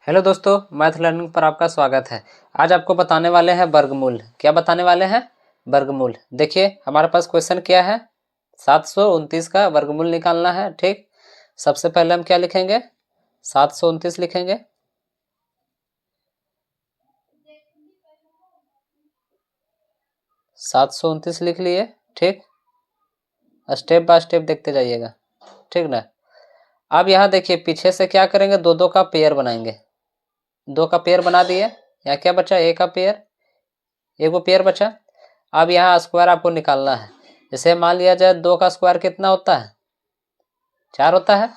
Hello दोस्तों, math learning पर आपका स्वागत है। आज आपको बताने वाले हैं वर्गमूल। क्या बताने वाले हैं? वर्गमूल। देखिए हमारे पास क्वेश्चन क्या है, 729 का वर्गमूल निकालना है। ठीक, सबसे पहले हम क्या लिखेंगे, 729 लिखेंगे। सात सौ उनतीस लिख लिए। ठीक, स्टेप बाय स्टेप देखते जाइएगा। ठीक ना। अब यहाँ देखिए पीछे से क्या करेंगे, दो दो का पेयर बनाएंगे। दो का पेयर बना दिए। यहाँ क्या बचा, एक का पेयर, एक वो पेयर बचा। अब यहाँ स्क्वायर आपको निकालना है। जैसे मान लिया जाए 2 का स्क्वायर कितना होता है, 4 होता है।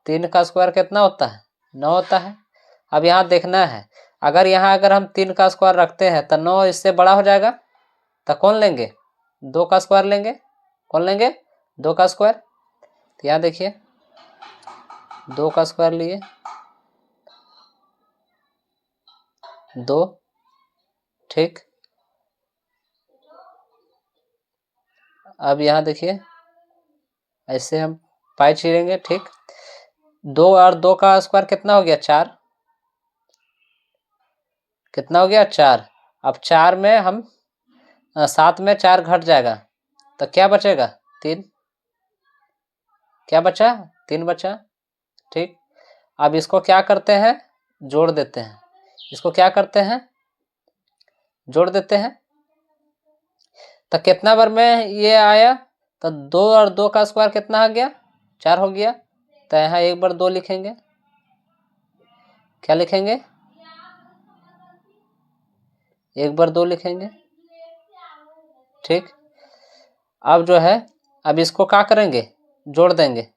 3 का स्क्वायर कितना होता है, 9 होता है। अब यहाँ देखना है, अगर हम 3 का स्क्वायर रखते हैं तो 9 इससे बड़ा हो जाएगा, तो कौन लेंगे, 2 का स्क्वायर लेंगे। कौन लेंगे, 2 का स्क्वायर। तो यहाँ देखिए 2 का स्क्वायर लिए, 2। ठीक, अब यहाँ देखिए ऐसे हम पाई चीरेंगे। ठीक, 2 और 2 का स्क्वायर कितना हो गया, 4। कितना हो गया, 4। अब 4 में हम 7 में 4 घट जाएगा, तो क्या बचेगा, 3। क्या बचा, 3 बचा। ठीक, अब इसको क्या करते हैं, जोड़ देते हैं। इसको क्या करते हैं, जोड़ देते हैं। तो कितना बार में ये आया, तो 2 और 2 का स्क्वायर कितना हो गया, 4 हो गया। तो यहाँ एक बार 2 लिखेंगे। क्या लिखेंगे, एक बार 2 लिखेंगे। ठीक, अब जो है, अब इसको क्या करेंगे, जोड़ देंगे।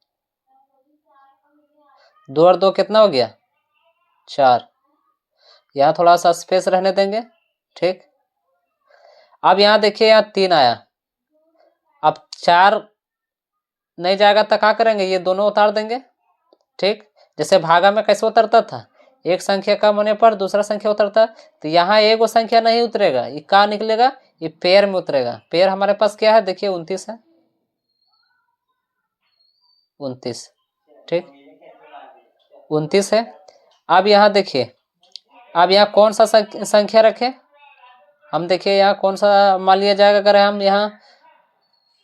2 और 2 कितना हो गया, 4। यहाँ थोड़ा सा स्पेस रहने देंगे। ठीक, अब यहाँ देखिए यहाँ 3 आया। अब 4 नहीं जाएगा तो क्या करेंगे, ये दोनों उतार देंगे। ठीक, जैसे भागा में कैसे उतरता था, एक संख्या कम होने पर दूसरा संख्या उतरता, तो यहाँ एक वो संख्या नहीं उतरेगा, ये कहाँ निकलेगा, ये पेयर में उतरेगा। पेयर हमारे पास क्या है, देखिए 29 है, 29। ठीक, 29 है। अब यहाँ देखिए, अब यहाँ कौन सा संख्या रखें हम, देखिए यहाँ कौन सा मान लिया जाएगा।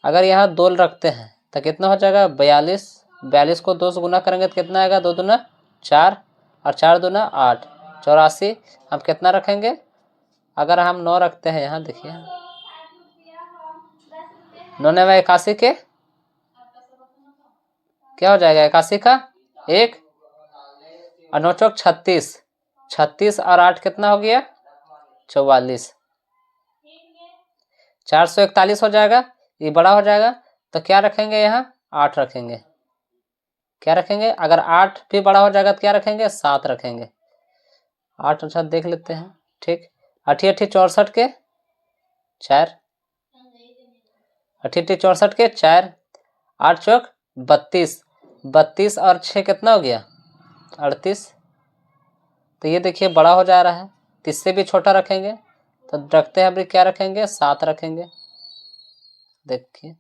अगर यहाँ 2 रखते हैं तो कितना हो जाएगा, 42। 42 को 2 से गुना करेंगे तो कितना आएगा, 2 दूना 4 और 4 दूना 8, 84। हम कितना रखेंगे, अगर हम 9 रखते हैं, यहाँ देखिए 9 9 81 के क्या हो जाएगा, 81 का 1 और 9 चौक 36। 36 और 8 कितना हो गया, 44। 441 हो जाएगा, ये बड़ा हो जाएगा। तो क्या रखेंगे, यहाँ 8 रखेंगे। क्या रखेंगे, अगर 8 भी बड़ा हो जाएगा तो क्या रखेंगे, 7 रखेंगे। 8 अच्छा देख लेते हैं। ठीक, 8 8 64 के 4, 8 8 64 के 4, 8 चौक 32। 32 और 6 कितना हो गया, 38। तो ये देखिए बड़ा हो जा रहा है, तो इससे भी छोटा रखेंगे। तो रखते हैं अभी, क्या रखेंगे, 7 रखेंगे। देखिए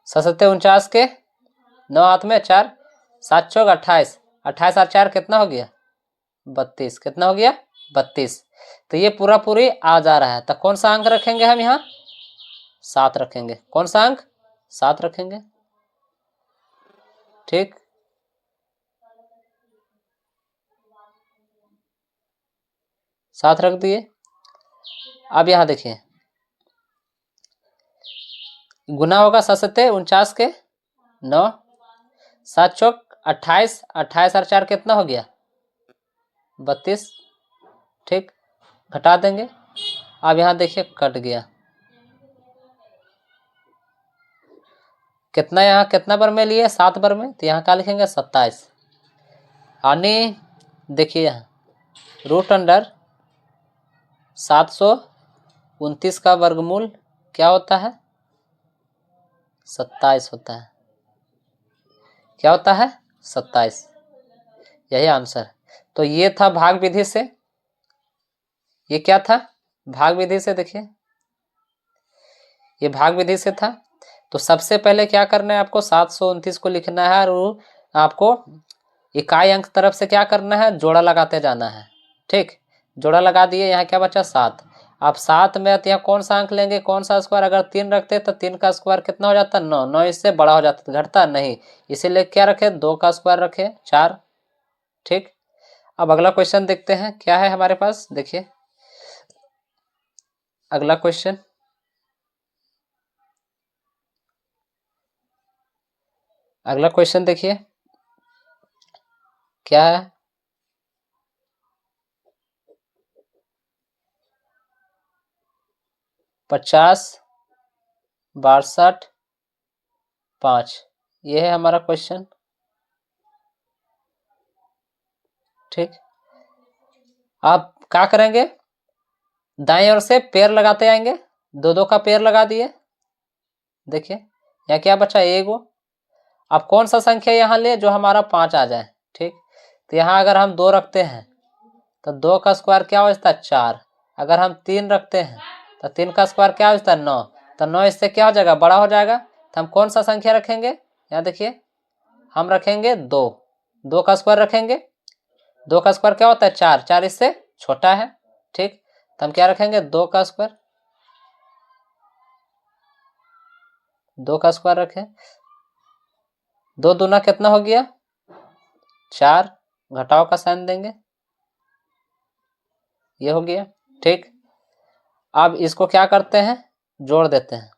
7 49 के 9 हाथ में 4, 7 चौक 28। 28 और 4 कितना हो गया, 32। कितना हो गया, 32। तो ये पूरा पूरी आ जा रहा है। तो कौन सा अंक रखेंगे हम यहाँ, 7 रखेंगे। कौन सा अंक, 7 रखेंगे। ठीक, सात रख दिए। अब यहाँ देखिए गुना होगा 7 49 के 9, 7 चौक 28। 28 और 4 कितना हो गया, 32। ठीक, घटा देंगे। अब यहाँ देखिए कट गया, कितना, यहाँ कितना बार में लिए, 7 बार में, तो यहाँ क्या लिखेंगे, 27। यानी देखिए यहाँ रूट अंडर 729 का वर्गमूल क्या होता है, 27 होता है। क्या होता है, 27। यही आंसर। तो ये था भाग विधि से, ये क्या था, भाग विधि से। देखिए ये भाग विधि से था। तो सबसे पहले क्या करना है आपको, 729 को लिखना है और आपको इकाई अंक तरफ से क्या करना है, जोड़ा लगाते जाना है। ठीक, जोड़ा लगा दिए, यहाँ क्या बचा 7। आप 7 में तो यहाँ कौन सा अंक लेंगे, कौन सा स्क्वायर, अगर 3 रखते तो 3 का स्क्वायर कितना हो जाता 9, 9 इससे बड़ा हो जाता, घटता नहीं, इसीलिए क्या रखे 2 का स्क्वायर रखे 4। ठीक, अब अगला क्वेश्चन देखते हैं क्या है हमारे पास। देखिए अगला क्वेश्चन, अगला क्वेश्चन देखिए क्या है। 50, 62, 5, ये है हमारा क्वेश्चन। ठीक, आप क्या करेंगे, दाएं ओर से पेयर लगाते आएंगे, 2 2 का पेयर लगा दिए। देखिए यहाँ क्या बचा एगो, अब कौन सा संख्या यहाँ ले जो हमारा 5 आ जाए। ठीक, तो यहाँ अगर हम 2 रखते हैं तो 2 का स्क्वायर क्या हो जाता है 4, अगर हम 3 रखते हैं तो 3 का स्क्वायर क्या हो जाता है 9, तो 9 इससे क्या हो जाएगा बड़ा हो जाएगा, तो हम कौन सा संख्या रखेंगे, यहाँ देखिए हम रखेंगे 2, 2 का स्क्वायर रखेंगे, 2 का स्क्वायर क्या होता है 4, 4 इससे छोटा है। ठीक, तो हम क्या रखेंगे 2 का स्क्वायर, 2 का स्क्वायर रखें, 2 दूना कितना हो गया 4, घटाव का साइन देंगे, ये हो गया। ठीक, अब इसको क्या करते हैं जोड़ देते हैं,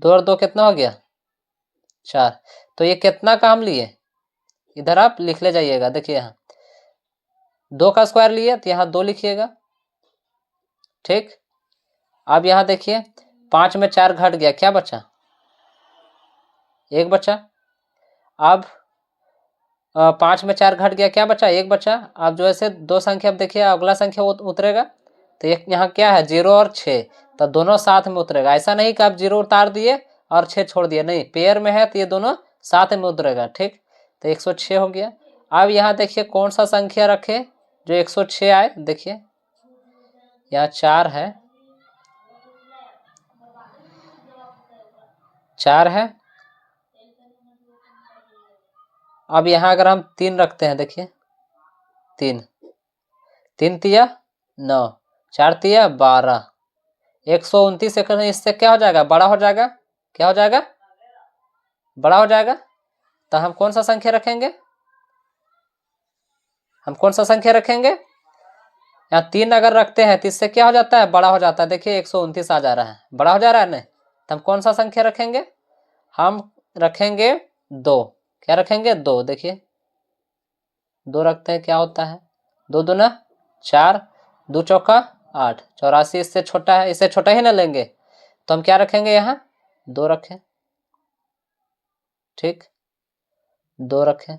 2 और 2 कितना हो गया 4, तो ये कितना का हम लिए, इधर आप लिख ले जाइएगा। देखिए यहाँ 2 का स्क्वायर लिए तो यहाँ 2 लिखिएगा। ठीक, अब यहाँ देखिए 5 में 4 घट गया, क्या बचा 1 बचा। अब 5 में 4 घट गया, क्या बचा 1 बचा। अब जो ऐसे 2 संख्या, अब देखिए अगला संख्या उतरेगा, तो एक यहाँ क्या है 0 और 6, तो दोनों साथ में उतरेगा। ऐसा नहीं कि आप 0 उतार दिए और 6 छोड़ दिए, नहीं, पेयर में है तो ये दोनों साथ में उतरेगा। ठीक, तो 106 हो गया। अब यहाँ देखिए कौन सा संख्या रखे जो 106 आए, देखिए यहाँ 4 है, 4 है। अब यहाँ अगर हम 3 रखते हैं, देखिए 3, 3 तिया 9, 4 तिया 12, 129 सेकंड, इससे क्या हो जाएगा बड़ा हो जाएगा, क्या हो जाएगा बड़ा हो जाएगा। तो हम कौन सा संख्या रखेंगे, हम कौन सा संख्या रखेंगे, यहाँ 3 अगर रखते हैं तो इससे क्या हो जाता है बड़ा हो जाता है। देखिए 129 आ जा रहा है, बड़ा हो जा रहा है नहीं, तो हम कौन सा संख्या रखेंगे, हम रखेंगे 2, क्या रखेंगे 2। देखिए 2 रखते हैं, क्या होता है 2 दूना 4, 2 चौका 8, 84 इससे छोटा है, इससे छोटा ही ना लेंगे, तो हम क्या रखेंगे यहाँ 2 रखें। ठीक, 2 रखें,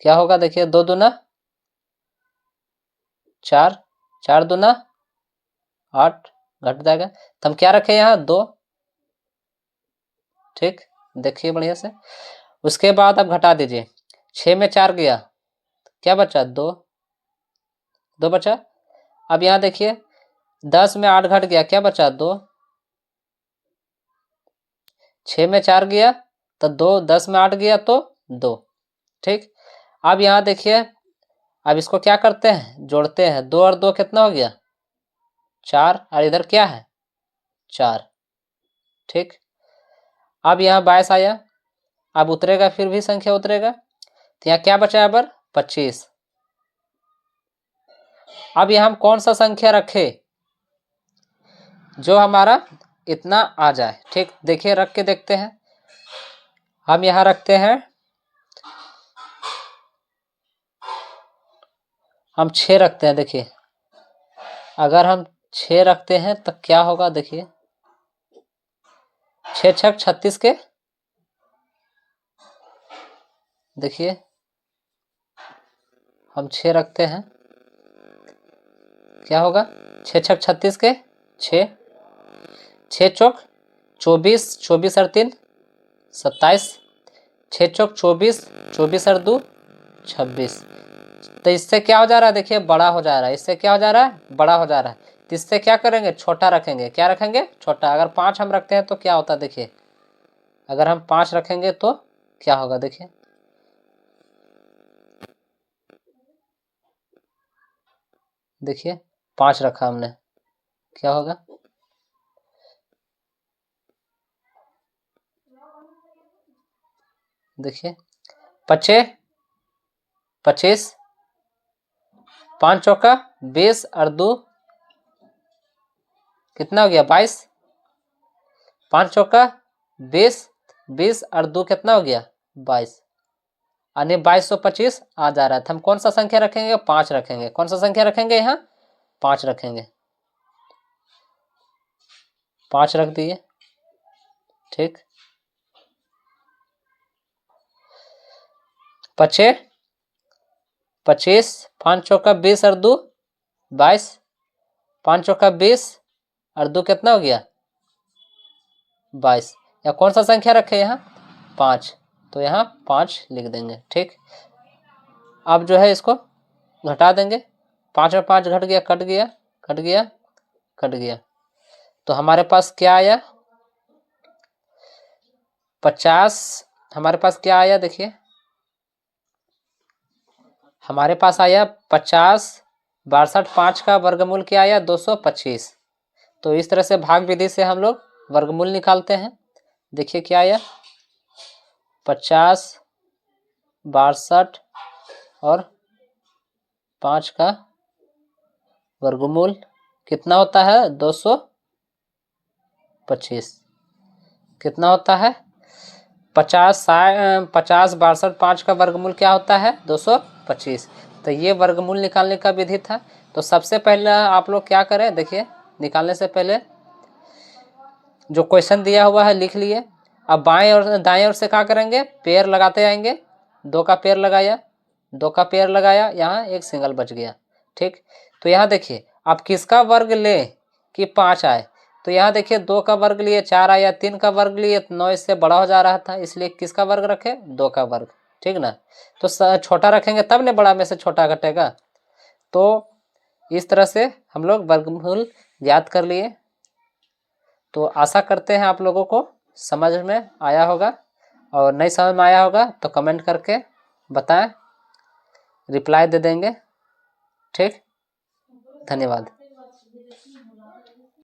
क्या होगा देखिए 2 दूना 4, 4 दूना 8, घट जाएगा, तो हम क्या रखें यहाँ 2। ठीक, देखिए बढ़िया से, उसके बाद अब घटा दीजिए, 6 में 4 गया, क्या बचा 2, 2 बचा। अब यहाँ देखिए 10 में 8 घट गया, क्या बचा 2, 6 में 4 गया तो 2, 10 में 8 गया तो 2। ठीक, अब यहाँ देखिए, अब इसको क्या करते हैं जोड़ते हैं, 2 और 2 कितना हो गया 4, और इधर क्या है 4। ठीक, अब यहाँ 22 आया, अब उतरेगा, फिर भी संख्या उतरेगा, तो यहाँ क्या बचा अब 25। अब यहाँ हम कौन सा संख्या रखे जो हमारा इतना आ जाए। ठीक, देखिए रख के देखते हैं, हम यहाँ रखते हैं, हम 6 रखते हैं। देखिए अगर हम 6 रखते हैं तो क्या होगा, देखिए 6 छक 36 के, देखिए हम 6 रखते हैं, क्या होगा 6 छक 36 के 6, 6 चौक 24, 24 और 3 27, 6 चौक 24, 24 और 2 26। तो इससे क्या हो जा रहा है, देखिए बड़ा हो जा रहा है, इससे क्या हो जा रहा है बड़ा हो जा रहा है, तो इससे क्या करेंगे छोटा रखेंगे, क्या रखेंगे छोटा। अगर 5 हम रखते हैं तो क्या होता है, देखिए अगर हम 5 रखेंगे तो क्या होगा, देखिए देखिए 5 रखा हमने, क्या होगा, देखिए 25, 5 चौका 20 और 2 कितना हो गया 22, 5 चौका 20, 20 और 2 कितना हो गया 22, यानी 2225 आ जा रहा है। हम कौन सा संख्या रखेंगे, 5 रखेंगे। कौन सा संख्या रखेंगे यहाँ, 5 रखेंगे, 5 रख दिए, ठीक। 25, 5 चौका 20 और 2 22, 5 चौका 20 और 2 कितना हो गया 22। या कौन सा संख्या रखे यहाँ 5, तो यहाँ 5 लिख देंगे, ठीक। अब जो है इसको घटा देंगे, 5 में 5 घट गया, कट गया, कट गया, कट गया, तो हमारे पास क्या आया 50। हमारे पास क्या आया, देखिए हमारे पास आया 50, 62 5 का वर्गमूल क्या आया 225। तो इस तरह से भाग विधि से हम लोग वर्गमूल निकालते हैं। देखिए क्या आया 50, 62 और 5 का वर्गमूल कितना होता है 225। कितना होता है 50, 62 5 का वर्गमूल क्या होता है 225। तो ये वर्गमूल निकालने का विधि था। तो सबसे पहले आप लोग क्या करें, देखिए निकालने से पहले जो क्वेश्चन दिया हुआ है लिख लिए। अब बाएं और दाएं ओर से क्या करेंगे, पेयर लगाते आएंगे। 2 का पेयर लगाया, 2 का पेयर लगाया, यहाँ एक सिंगल बच गया, ठीक। तो यहाँ देखिए आप किसका वर्ग ले कि 5 आए, तो यहाँ देखिए 2 का वर्ग लिए 4 आया, 3 का वर्ग लिए 9 इससे बड़ा हो जा रहा था, इसलिए किसका वर्ग रखे 2 का वर्ग, ठीक ना। तो छोटा रखेंगे तब ने बड़ा में से छोटा घटेगा। तो इस तरह से हम लोग वर्गमूल याद कर लिए। तो आशा करते हैं आप लोगों को समझ में आया होगा, और नहीं समझ में आया होगा तो कमेंट करके बताएं, रिप्लाई दे देंगे, ठीक। धन्यवाद।